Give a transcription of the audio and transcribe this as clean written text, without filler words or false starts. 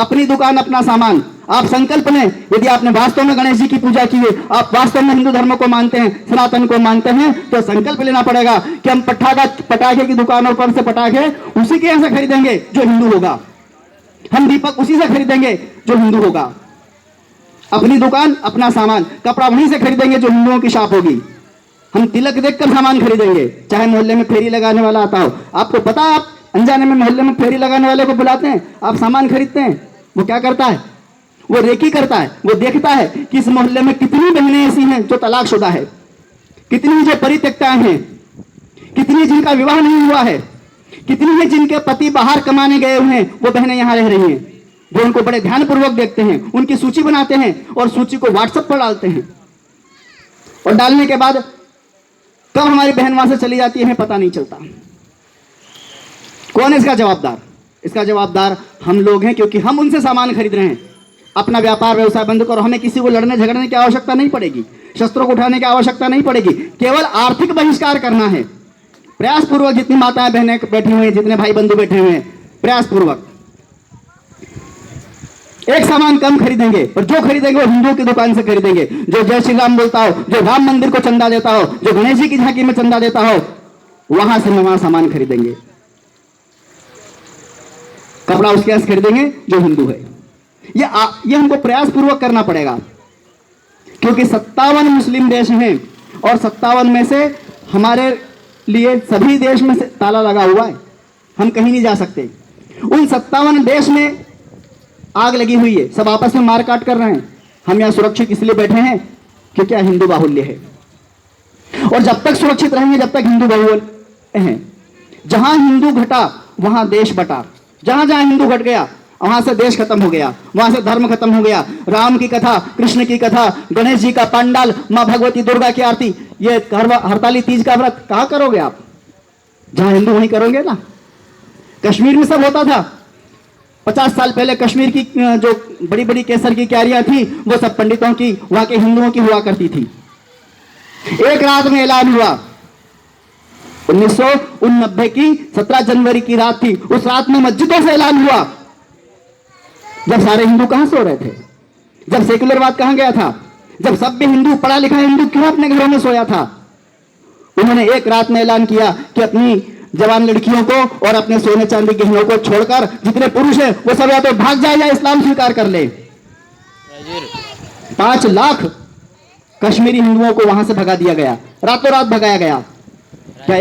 अपनी दुकान अपना सामान। आप संकल्प लें, यदि आपने वास्तव में गणेश जी की पूजा की है, आप वास्तव में हिंदू धर्म को मानते हैं, सनातन को मानते हैं, तो संकल्प लेना पड़ेगा कि हम पटाखे की दुकानों पर से पटाखे उसी के यहां से खरीदेंगे जो हिंदू होगा, हम दीपक उसी से खरीदेंगे जो हिंदू होगा। अपनी दुकान अपना सामान, कपड़ा वहीं से खरीदेंगे जो हिंदुओं की शॉप होगी। हम तिलक देखकर सामान खरीदेंगे, चाहे मोहल्ले में फेरी लगाने वाला आता हो। आपको पता है, आप अनजाने में मोहल्ले में फेरी लगाने वाले को बुलाते हैं, आप सामान खरीदते हैं, वो क्या करता है? वो रेकी करता है। वो देखता है कि इस मोहल्ले में कितनी बहनें ऐसी हैं जो तलाकशुदा है, कितनी जो परित्यक्ता हैं, कितनी जिनका विवाह नहीं हुआ है, कितनी है जिनके पति बाहर कमाने गए हुए हैं, वो बहनें यहां रह रही हैं। जो उनको बड़े ध्यानपूर्वक देखते हैं, उनकी सूची बनाते हैं और सूची को व्हाट्सएप पर डालते हैं, और डालने के बाद कब हमारी बहन वहां से चली जाती है पता नहीं चलता। कौन है इसका जवाबदार? इसका जवाबदार हम लोग हैं, क्योंकि हम उनसे सामान खरीद रहे हैं। अपना व्यापार व्यवसाय बंद करो, हमें किसी को लड़ने झगड़ने की आवश्यकता नहीं पड़ेगी, शस्त्रों को उठाने की आवश्यकता नहीं पड़ेगी, केवल आर्थिक बहिष्कार करना है। प्रयासपूर्वक जितनी माताएं बहनें बैठी हुई हैं, जितने भाई बंधु बैठे हुए हैं, प्रयासपूर्वक एक सामान कम खरीदेंगे, और जो खरीदेंगे वो हिंदू की दुकान से खरीदेंगे। जो जय श्री राम बोलता हो, जो राम मंदिर को चंदा देता हो, जो गणेश जी की झांकी में चंदा देता हो, वहां से वहां सामान खरीदेंगे। कपड़ा उसके यहां खरीदेंगे जो हिंदू है। ये हमको प्रयासपूर्वक करना पड़ेगा, क्योंकि 57 मुस्लिम देश हैं, और 57 में से हमारे लिए सभी देश में से ताला लगा हुआ है, हम कहीं नहीं जा सकते। उन 57 देश में आग लगी हुई है, सब आपस में मारकाट कर रहे हैं। हम यहां सुरक्षित इसलिए बैठे हैं क्योंकि यहां हिंदू बाहुल्य है, और जब तक सुरक्षित रहेंगे जब तक हिंदू बाहुल्य हैं। जहां हिंदू घटा वहां देश बटा, जहां जहां हिंदू घट गया वहां से देश खत्म हो गया, वहां से धर्म खत्म हो गया। राम की कथा, कृष्ण की कथा, गणेश जी का पंडाल, मां भगवती दुर्गा की आरती, ये हरताली तीज का व्रत कहां करोगे आप? जहां हिंदू वहीं करोगे ना। कश्मीर में सब होता था। 50 साल पहले कश्मीर की जो बड़ी बड़ी केसर की क्यारियां थी, वो सब पंडितों की, वहां के हिंदुओं की हुआ करती थी। एक रात में ऐलान हुआ, 1989 की 17 जनवरी की रात थी। उस रात में मस्जिदों से ऐलान हुआ, जब सारे हिंदू कहां सो रहे थे, जब सेकुलरवाद कहां गया था, जब सब भी हिंदू, पढ़ा लिखा हिंदू क्यों अपने घरों में सोया था। उन्होंने एक रात में ऐलान किया कि अपनी जवान लड़कियों को और अपने सोने चांदी के गहनों को छोड़कर जितने पुरुष हैं वो सब या तो भाग जाए या इस्लाम स्वीकार कर ले। 5 लाख कश्मीरी हिंदुओं को वहां से भगा दिया गया, रातों रात भगाया गया।